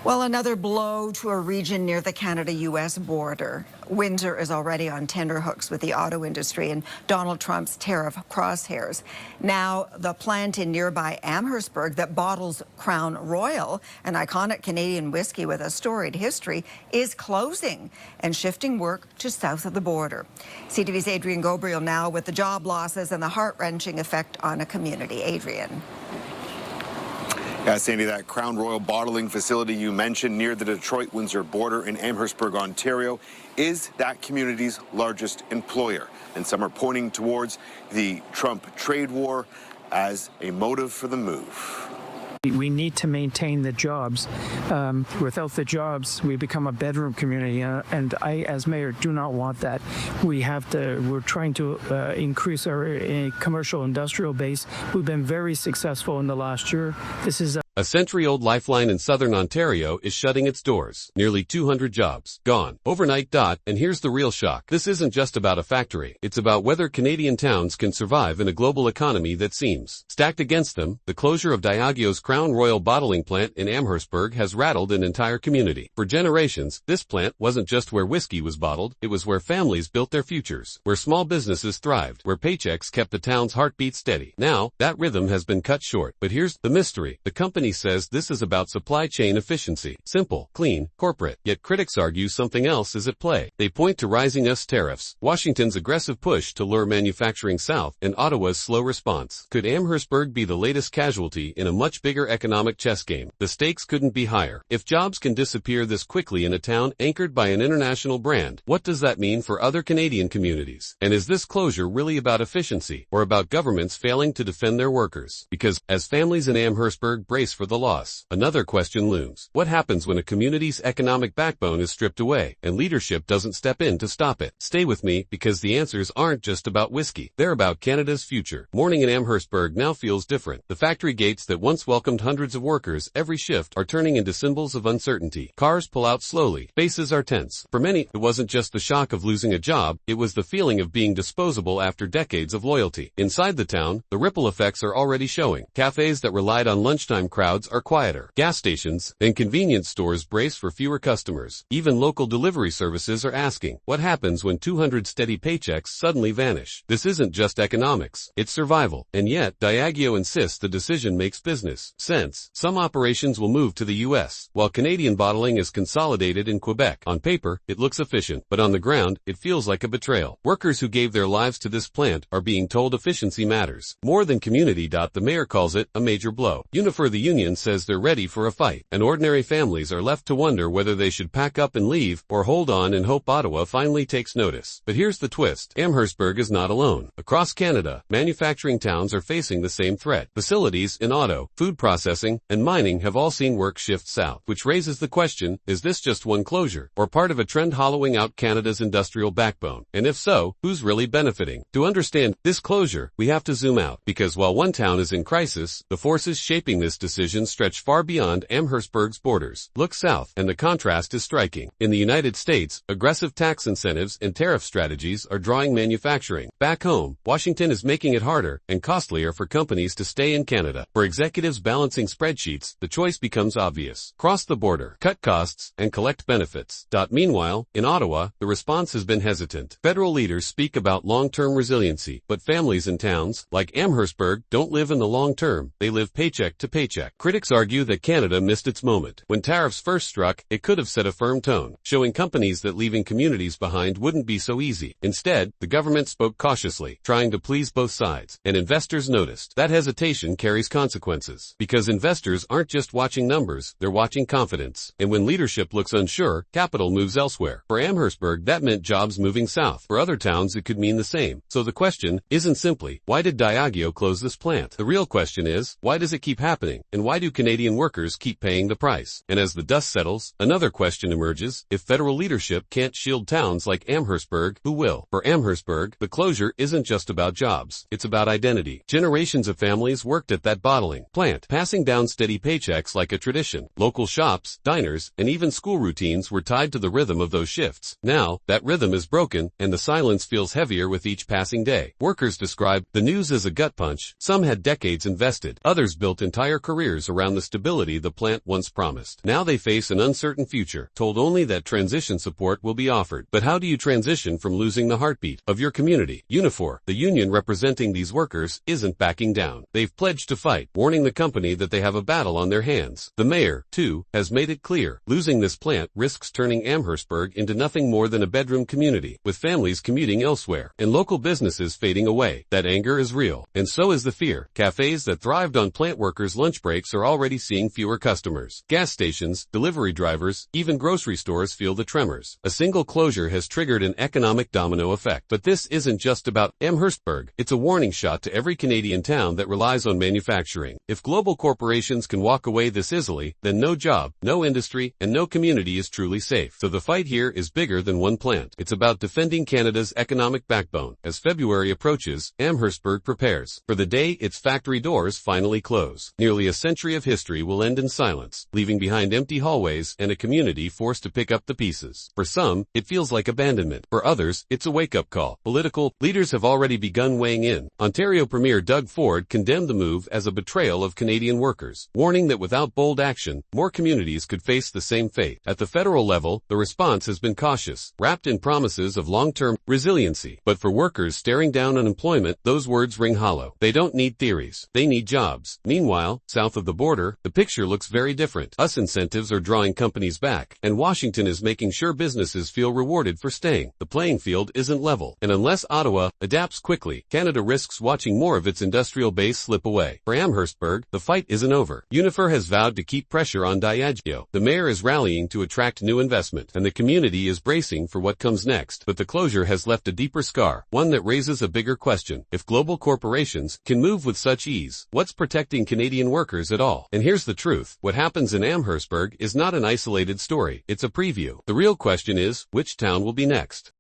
Well, another blow to a region near the Canada-U.S. border. Windsor is already on tenterhooks with the auto industry and Donald Trump's tariff crosshairs. Now, the plant in nearby Amherstburg that bottles Crown Royal, an iconic Canadian whiskey with a storied history, is closing and shifting work to south of the border. CTV's Adrian Gobriel now with the job losses and the heart-wrenching effect on a community. Adrian. Yeah, Sandy, that Crown Royal bottling facility you mentioned near the Detroit-Windsor border in Amherstburg, Ontario, is that community's largest employer. And some are pointing towards the Trump trade war as a motive for the move. We need to maintain the jobs. Without the jobs, we become a bedroom community, and I, as mayor, do not want that. We're trying to increase our commercial industrial base. We've been very successful in the last year. This is a century-old lifeline in southern Ontario is shutting its doors. Nearly 200 jobs gone overnight. And here's the real shock. This isn't just about a factory. It's about whether Canadian towns can survive in a global economy that seems stacked against them. The closure of Diageo's Crown Royal bottling plant in Amherstburg has rattled an entire community. For generations, this plant wasn't just where whiskey was bottled. It was where families built their futures, where small businesses thrived, where paychecks kept the town's heartbeat steady. Now, that rhythm has been cut short. But here's the mystery. The company says this is about supply chain efficiency. Simple, clean, corporate. Yet critics argue something else is at play. They point to rising US tariffs, Washington's aggressive push to lure manufacturing south, and Ottawa's slow response. Could Amherstburg be the latest casualty in a much bigger economic chess game? The stakes couldn't be higher. If jobs can disappear this quickly in a town anchored by an international brand, what does that mean for other Canadian communities? And is this closure really about efficiency, or about governments failing to defend their workers? Because, as families in Amherstburg brace for the loss, another question looms. What happens when a community's economic backbone is stripped away, and leadership doesn't step in to stop it? Stay with me, because the answers aren't just about whiskey. They're about Canada's future. Morning in Amherstburg now feels different. The factory gates that once welcomed hundreds of workers every shift are turning into symbols of uncertainty. Cars pull out slowly. Faces are tense. For many, it wasn't just the shock of losing a job, it was the feeling of being disposable after decades of loyalty. Inside the town, the ripple effects are already showing. Cafes that relied on lunchtime crowds are quieter. Gas stations and convenience stores brace for fewer customers. Even local delivery services are asking, what happens when 200 steady paychecks suddenly vanish? This isn't just economics, it's survival. And yet, Diageo insists the decision makes business sense. Some operations will move to the U.S., while Canadian bottling is consolidated in Quebec. On paper, it looks efficient, but on the ground, it feels like a betrayal. Workers who gave their lives to this plant are being told efficiency matters more than community. The mayor calls it a major blow. Unifor, the union, says they're ready for a fight, and ordinary families are left to wonder whether they should pack up and leave, or hold on and hope Ottawa finally takes notice. But here's the twist. Amherstburg is not alone. Across Canada, manufacturing towns are facing the same threat. Facilities in auto, food processing, and mining have all seen work shift south, which raises the question, is this just one closure, or part of a trend hollowing out Canada's industrial backbone? And if so, who's really benefiting? To understand this closure, we have to zoom out, because while one town is in crisis, the forces shaping this decision stretch far beyond Amherstburg's borders. Look south, and the contrast is striking. In the United States, aggressive tax incentives and tariff strategies are drawing manufacturing. Back home, Washington is making it harder and costlier for companies to stay in Canada. For executives balancing spreadsheets, the choice becomes obvious. Cross the border, cut costs, and collect benefits. Meanwhile, in Ottawa, the response has been hesitant. Federal leaders speak about long-term resiliency, but families in towns, like Amherstburg, don't live in the long term. They live paycheck to paycheck. Critics argue that Canada missed its moment. When tariffs first struck, it could have set a firm tone, showing companies that leaving communities behind wouldn't be so easy. Instead, the government spoke cautiously, trying to please both sides, and investors noticed. That hesitation carries consequences, because investors aren't just watching numbers, they're watching confidence. And when leadership looks unsure, capital moves elsewhere. For Amherstburg, that meant jobs moving south. For other towns, it could mean the same. So the question isn't simply, why did Diageo close this plant? The real question is, why does it keep happening? And why do Canadian workers keep paying the price? And as the dust settles, another question emerges. If federal leadership can't shield towns like Amherstburg, who will? For Amherstburg, the closure isn't just about jobs. It's about identity. Generations of families worked at that bottling plant, passing down steady paychecks like a tradition. Local shops, diners, and even school routines were tied to the rhythm of those shifts. Now, that rhythm is broken, and the silence feels heavier with each passing day. Workers describe the news as a gut punch. Some had decades invested. Others built entire careers careers around the stability the plant once promised. Now they face an uncertain future, told only that transition support will be offered. But how do you transition from losing the heartbeat of your community? Unifor, the union representing these workers, isn't backing down. They've pledged to fight, warning the company that they have a battle on their hands. The mayor, too, has made it clear. Losing this plant risks turning Amherstburg into nothing more than a bedroom community, with families commuting elsewhere, and local businesses fading away. That anger is real, and so is the fear. Cafes that thrived on plant workers' lunch breaks are already seeing fewer customers. Gas stations, delivery drivers, even grocery stores feel the tremors. A single closure has triggered an economic domino effect. But this isn't just about Amherstburg. It's a warning shot to every Canadian town that relies on manufacturing. If global corporations can walk away this easily, then no job, no industry, and no community is truly safe. So the fight here is bigger than one plant. It's about defending Canada's economic backbone. As February approaches, Amherstburg prepares for the day its factory doors finally close. Nearly a century of history will end in silence, leaving behind empty hallways and a community forced to pick up the pieces. For some, it feels like abandonment. For others, it's a wake-up call. Political leaders have already begun weighing in. Ontario Premier Doug Ford condemned the move as a betrayal of Canadian workers, warning that without bold action, more communities could face the same fate. At the federal level, the response has been cautious, wrapped in promises of long-term resiliency. But for workers staring down unemployment, those words ring hollow. They don't need theories. They need jobs. Meanwhile, south of the border, the picture looks very different. US incentives are drawing companies back, and Washington is making sure businesses feel rewarded for staying. The playing field isn't level, and unless Ottawa adapts quickly, Canada risks watching more of its industrial base slip away. For Amherstburg, the fight isn't over. Unifor has vowed to keep pressure on Diageo. The mayor is rallying to attract new investment, and the community is bracing for what comes next. But the closure has left a deeper scar, one that raises a bigger question. If global corporations can move with such ease, what's protecting Canadian workers at all? And here's the truth. What happens in Amherstburg is not an isolated story. It's a preview. The real question is, which town will be next?